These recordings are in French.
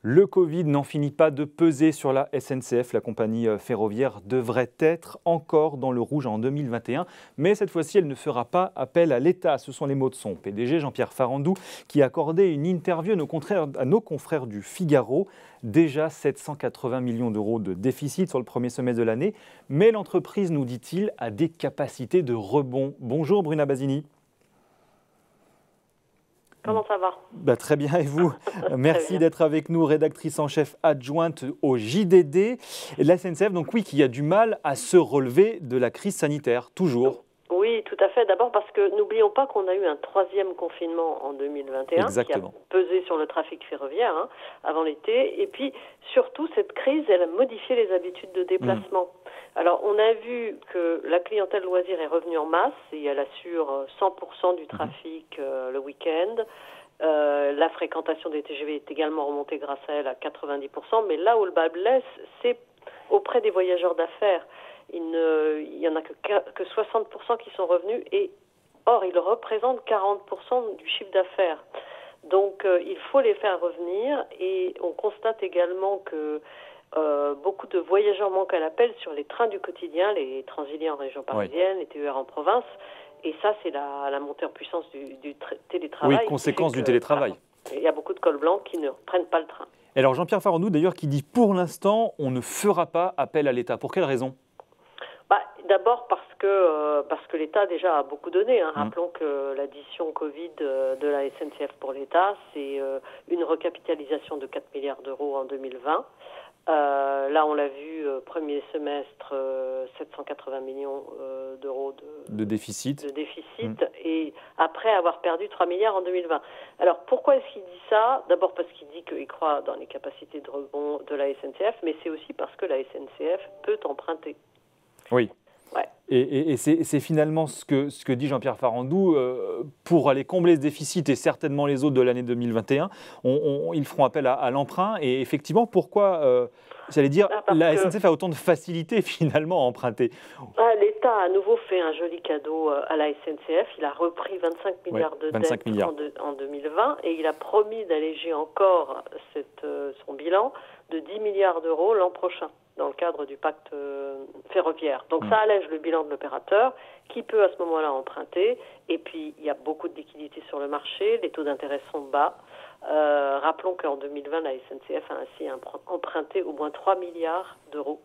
Le Covid n'en finit pas de peser sur la SNCF. La compagnie ferroviaire devrait être encore dans le rouge en 2021. Mais cette fois-ci, elle ne fera pas appel à l'État. Ce sont les mots de son PDG, Jean-Pierre Farandou, qui accordait une interview à nos confrères du Figaro. Déjà 780 millions d'euros de déficit sur le premier semestre de l'année. Mais l'entreprise, nous dit-il, a des capacités de rebond. Bonjour Bruna Basini. Comment ça va? Très bien, et vous? Merci d'être avec nous, rédactrice en chef adjointe au JDD. Et la SNCF, donc oui, qui a du mal à se relever de la crise sanitaire, toujours. Oui, tout à fait. D'abord parce que n'oublions pas qu'on a eu un troisième confinement en 2021 Exactement. qui a pesé sur le trafic ferroviaire avant l'été. Et puis surtout, cette crise, elle a modifié les habitudes de déplacement. Alors, on a vu que la clientèle loisir est revenue en masse et elle assure 100% du trafic le week-end. La fréquentation des TGV est également remontée grâce à elle à 90%. Mais là où le bas blesse, c'est auprès des voyageurs d'affaires. Il n'y en a que 60% qui sont revenus et or, ils représentent 40% du chiffre d'affaires. Donc, il faut les faire revenir et on constate également que beaucoup de voyageurs manquent à l'appel sur les trains du quotidien, les Transiliens en région parisienne, les TER en province. Et ça, c'est la montée en puissance du télétravail. Oui, conséquence du télétravail. Il y a beaucoup de cols blancs qui ne prennent pas le train. Et alors Jean-Pierre Farandou, d'ailleurs, qui dit pour l'instant, on ne fera pas appel à l'État. Pour quelle raison ? D'abord parce que l'État déjà a beaucoup donné. Rappelons que l'addition Covid de la SNCF pour l'État, c'est une recapitalisation de 4 milliards d'euros en 2020. Là, on l'a vu, premier semestre, 780 millions d'euros de déficit. Et après avoir perdu 3 milliards en 2020. Alors, pourquoi est-ce qu'il dit ça? D'abord parce qu'il dit qu'il croit dans les capacités de rebond de la SNCF, mais c'est aussi parce que la SNCF peut emprunter. Oui. Ouais. Et c'est finalement ce que dit Jean-Pierre Farandou, pour aller combler ce déficit et certainement les autres de l'année 2021, ils feront appel à l'emprunt. Et effectivement, pourquoi, j'allais dire, la SNCF a autant de facilité finalement à emprunter? L'État a à nouveau fait un joli cadeau à la SNCF. Il a repris 25 milliards de dettes en 2020 et il a promis d'alléger encore son bilan de 10 milliards d'euros l'an prochain, dans le cadre du pacte ferroviaire. Donc ça allège le bilan de l'opérateur qui peut à ce moment-là emprunter. Et puis il y a beaucoup de liquidités sur le marché, les taux d'intérêt sont bas. Rappelons qu'en 2020, la SNCF a ainsi emprunté au moins 3 milliards d'euros.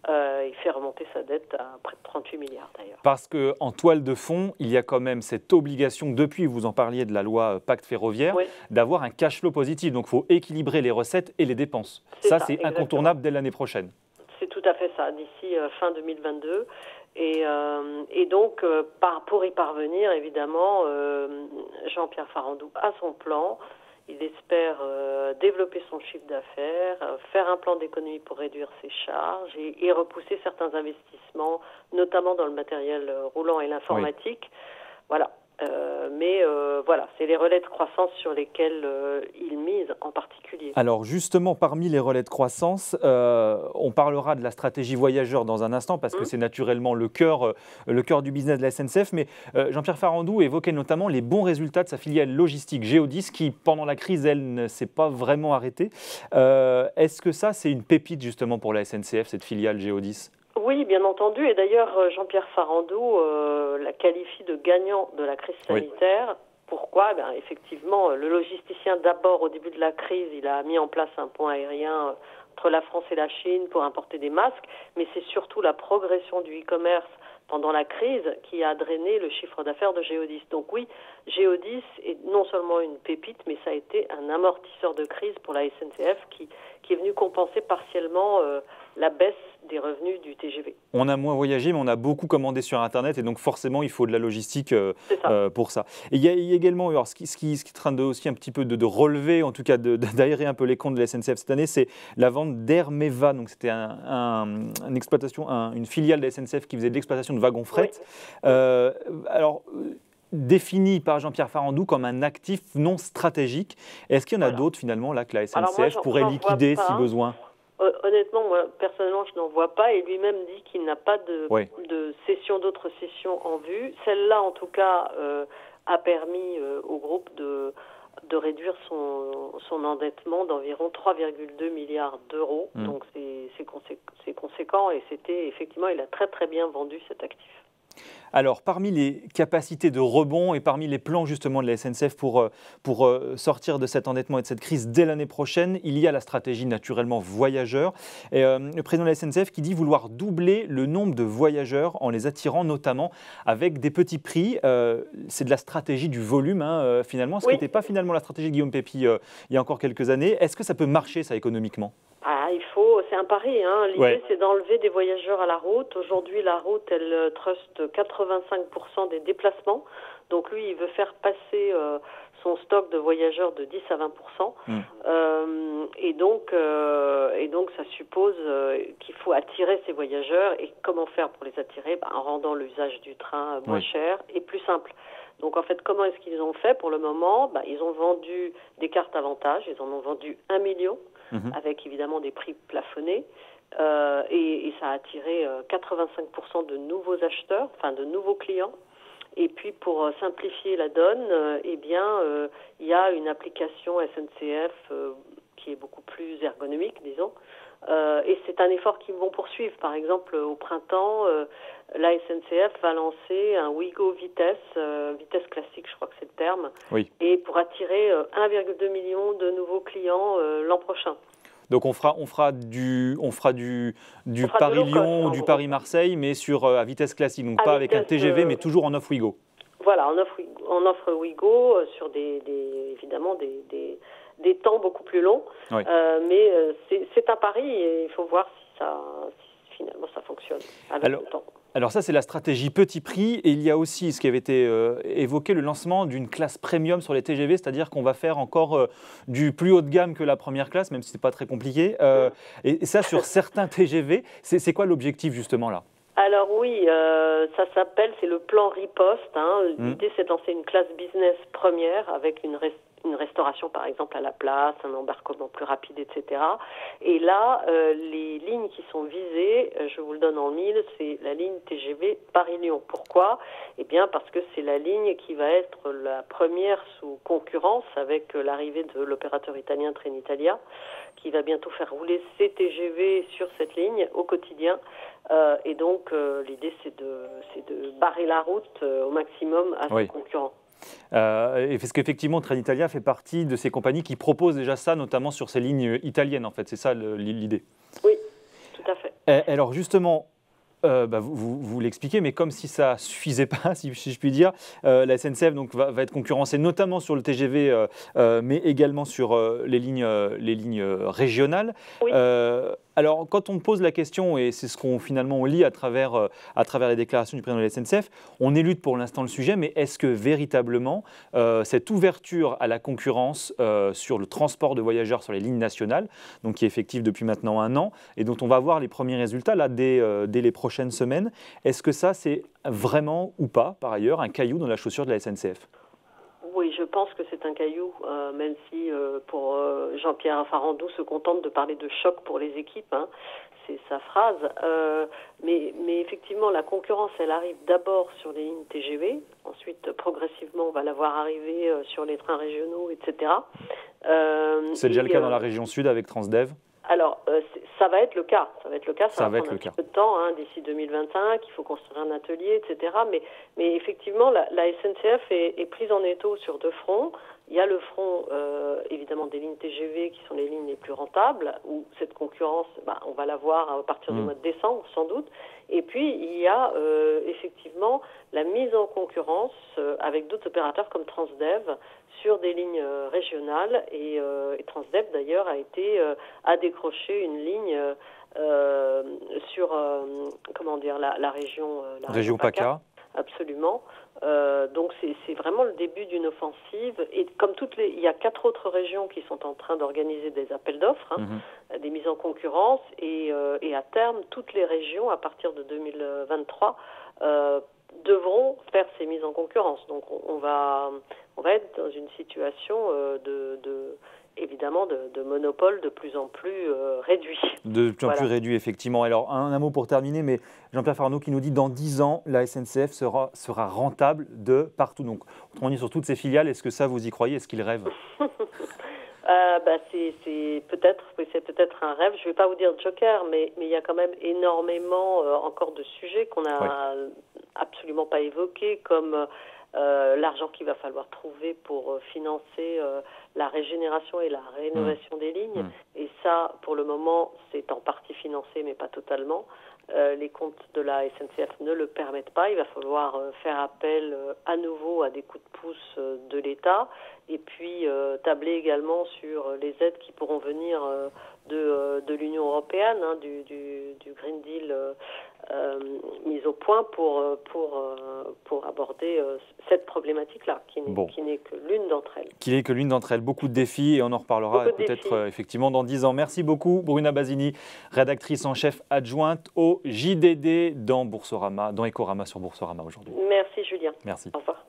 Il fait remonter sa dette à près de 38 milliards d'ailleurs. Parce qu'en toile de fond, il y a quand même cette obligation, depuis vous en parliez de la loi Pacte ferroviaire, d'avoir un cash flow positif. Donc il faut équilibrer les recettes et les dépenses. Ça, c'est incontournable dès l'année prochaine. C'est tout à fait ça, d'ici fin 2022. Et donc, pour y parvenir, évidemment, Jean-Pierre Farandou a son plan. Il espère développer son chiffre d'affaires, faire un plan d'économie pour réduire ses charges et repousser certains investissements, notamment dans le matériel roulant et l'informatique. Voilà. Voilà, c'est les relais de croissance sur lesquels il mise en particulier. Alors justement, parmi les relais de croissance, on parlera de la stratégie voyageur dans un instant parce que c'est naturellement le cœur du business de la SNCF. Mais Jean-Pierre Farandou évoquait notamment les bons résultats de sa filiale logistique Géodis qui, pendant la crise, elle ne s'est pas vraiment arrêtée. Est-ce que ça, c'est une pépite justement pour la SNCF, cette filiale Géodis ? Oui, bien entendu. Et d'ailleurs, Jean-Pierre Farandou la qualifie de gagnant de la crise sanitaire. Pourquoi? Effectivement, le logisticien, d'abord, au début de la crise, il a mis en place un pont aérien entre la France et la Chine pour importer des masques. Mais c'est surtout la progression du e-commerce pendant la crise qui a drainé le chiffre d'affaires de Géodis. Donc oui, Géodis est non seulement une pépite, mais ça a été un amortisseur de crise pour la SNCF qui est venu compenser partiellement la baisse des revenus du TGV. On a moins voyagé, mais on a beaucoup commandé sur Internet et donc forcément, il faut de la logistique pour ça. Et il y a également, alors, ce qui est en train de aussi un petit peu de relever, en tout cas d'aérer un peu les comptes de la SNCF cette année, c'est la vente d'Hermeva. Donc c'était une filiale de la SNCF qui faisait de l'exploitation de wagons fret. Alors, défini par Jean-Pierre Farandou comme un actif non stratégique. Est-ce qu'il y en a d'autres finalement là que la SNCF pourrait liquider si besoin? Honnêtement, moi, personnellement, je n'en vois pas. Et lui-même dit qu'il n'a pas d'autres cessions en vue. Celle-là, en tout cas, a permis au groupe de réduire son endettement d'environ 3,2 milliards d'euros. Donc c'est conséquent et c'était effectivement, il a très très bien vendu cet actif. Alors, parmi les capacités de rebond et parmi les plans justement de la SNCF pour sortir de cet endettement et de cette crise dès l'année prochaine, il y a la stratégie naturellement voyageurs. Et, le président de la SNCF qui dit vouloir doubler le nombre de voyageurs en les attirant notamment avec des petits prix. C'est de la stratégie du volume finalement, ce qui n'était pas finalement la stratégie de Guillaume Pepy il y a encore quelques années. Est-ce que ça peut marcher ça économiquement ? C'est un pari. L'idée, c'est d'enlever des voyageurs à la route. Aujourd'hui, la route, elle truste 85% des déplacements. Donc lui, il veut faire passer son stock de voyageurs de 10 à 20%. Et donc, ça suppose qu'il faut attirer ces voyageurs. Et comment faire pour les attirer ? En rendant l'usage du train moins cher et plus simple. Donc en fait, comment est-ce qu'ils ont fait pour le moment ? Ils ont vendu des cartes avantages. Ils en ont vendu 1 million. Avec évidemment des prix plafonnés, et ça a attiré 85% de nouveaux acheteurs, enfin de nouveaux clients. Et puis pour simplifier la donne, il y a une application SNCF qui est beaucoup plus ergonomique, disons, et c'est un effort qu'ils vont poursuivre. Par exemple, au printemps, la SNCF va lancer un Ouigo vitesse classique, je crois que c'est le terme, et pour attirer 1,2 million de nouveaux clients l'an prochain. Donc on fera du Paris-Lyon ou du Paris-Marseille, mais à vitesse classique, donc pas avec un TGV, mais toujours en offre Ouigo. Voilà, en offre Ouigo sur évidemment des temps beaucoup plus longs, mais c'est un pari et il faut voir si finalement ça fonctionne avec le temps. Alors ça, c'est la stratégie petit prix. Et il y a aussi ce qui avait été évoqué, le lancement d'une classe premium sur les TGV, c'est-à-dire qu'on va faire encore du plus haut de gamme que la première classe, même si ce n'est pas très compliqué. Et ça, sur certains TGV, c'est quoi l'objectif justement là ? Alors oui, c'est le plan Riposte. L'idée, c'est de lancer une classe business première avec une restauration par exemple à la place, un embarquement plus rapide, etc. Et là, les lignes qui sont visées, je vous le donne en mille, c'est la ligne TGV Paris-Lyon. Pourquoi ? Eh bien parce que c'est la ligne qui va être la première sous concurrence avec l'arrivée de l'opérateur italien Trenitalia, qui va bientôt faire rouler ses TGV sur cette ligne au quotidien. Et donc l'idée c'est de barrer la route au maximum à ses concurrents. Parce qu'effectivement, Trenitalia fait partie de ces compagnies qui proposent déjà ça, notamment sur ces lignes italiennes, en fait. C'est ça l'idée. Oui, tout à fait. Alors justement, vous l'expliquez, mais comme si ça ne suffisait pas, si je puis dire, la SNCF donc, va être concurrencée notamment sur le TGV, mais également sur les lignes régionales. Oui. Alors, quand on pose la question, et c'est ce qu'on finalement lit à travers les déclarations du président de la SNCF, on élude pour l'instant le sujet, mais est-ce que véritablement cette ouverture à la concurrence sur le transport de voyageurs sur les lignes nationales, donc qui est effective depuis maintenant 1 an, et dont on va voir les premiers résultats là dès les prochaines semaines, est-ce que ça c'est vraiment ou pas, par ailleurs, un caillou dans la chaussure de la SNCF ? Oui, je pense que c'est un caillou, même si pour Jean-Pierre Farandou se contente de parler de choc pour les équipes, c'est sa phrase. Mais effectivement, la concurrence, elle arrive d'abord sur les lignes TGV, ensuite progressivement, on va la voir arriver sur les trains régionaux, etc. C'est déjà le cas dans la région sud avec Transdev ? Alors, ça va être le cas. Ça va prendre un petit peu de temps, d'ici 2025. Il faut construire un atelier, etc. Mais effectivement, la SNCF est prise en étau sur 2 fronts. Il y a le front, évidemment, des lignes TGV qui sont les lignes les plus rentables, où cette concurrence, on va la voir à partir du mois de décembre, sans doute. Et puis, il y a effectivement la mise en concurrence avec d'autres opérateurs comme Transdev sur des lignes régionales. Et Transdev, d'ailleurs, a décroché une ligne sur la région PACA. Absolument. Donc c'est vraiment le début d'une offensive. Et comme il y a 4 autres régions qui sont en train d'organiser des appels d'offres, des mises en concurrence, et à terme, toutes les régions, à partir de 2023, devront faire ces mises en concurrence. Donc on va être dans une situation évidemment de monopoles de plus en plus réduits. De plus en plus réduit, effectivement. Alors, un mot pour terminer, mais Jean-Pierre Farneau qui nous dit dans 10 ans, la SNCF sera rentable de partout. Donc, autrement dit, sur toutes ses filiales, est-ce que ça, vous y croyez? Est-ce qu'il rêve? C'est peut-être un rêve. Je ne vais pas vous dire joker, mais il y a quand même énormément encore de sujets qu'on n'a absolument pas évoqués, comme l'argent qu'il va falloir trouver pour financer la régénération et la rénovation des lignes. Et ça, pour le moment, c'est en partie financé, mais pas totalement. Les comptes de la SNCF ne le permettent pas. Il va falloir faire appel à nouveau à des coups de pouce de l'État et puis tabler également sur les aides qui pourront venir de l'Union européenne, du Green Deal mis au point pour aborder cette problématique-là, qui n'est que l'une d'entre elles. Qui n'est que l'une d'entre elles. Beaucoup de défis et on en reparlera peut-être effectivement dans 10 ans. Merci beaucoup Bruna Basini, rédactrice en chef adjointe au JDD dans Boursorama, dans Ecorama sur Boursorama aujourd'hui. Merci Julien. Merci. Au revoir.